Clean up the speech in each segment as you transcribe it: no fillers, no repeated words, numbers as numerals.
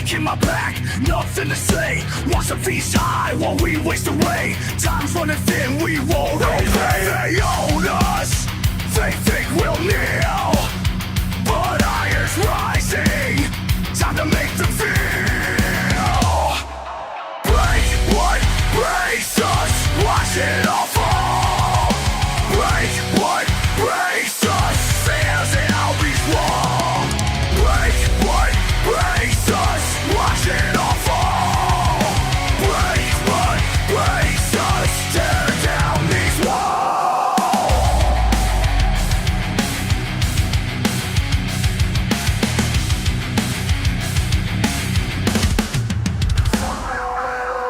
breaking my back, nothing to say. Want some feast high while we waste away. Time's running thin, we won't obey. They own us, they think we'll kneel, but iron's rising, time to make them feel. Break what breaks us, watch it all fall. Break what breaks us, fears and I'll be wrong. Break what breaks us, watch it all fall. Break what breaks us, tear down these walls.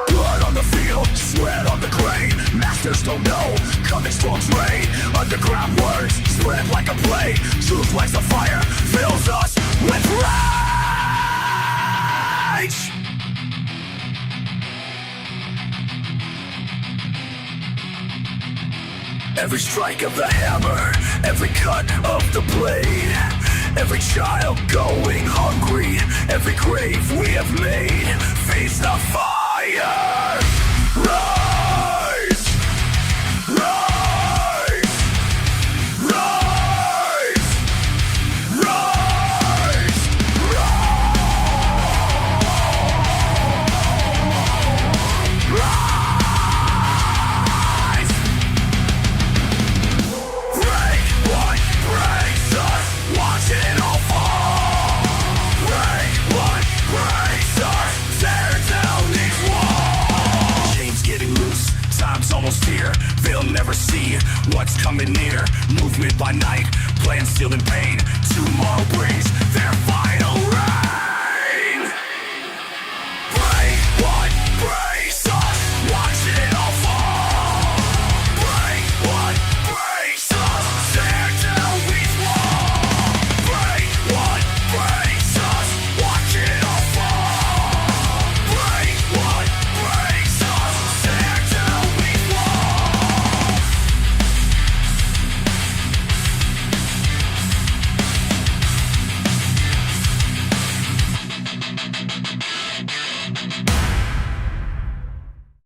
Blood on the field, sweat on the grain. Masters don't know, coming storms rain. Underground words spread like a plague. Truth lights a fire, fills us with rage. Every strike of the hammer, every cut of the blade, every child going hungry, every grave we have made, face the fire. Rise, rise, rise, rise, rise. Break what breaks us, watch it all fall. Break what breaks us, tear down these walls. Chains getting loose, time's almost here. They'll never see what's coming near. Movement by night, plans sealed in pain. Tomorrow brings their final ride.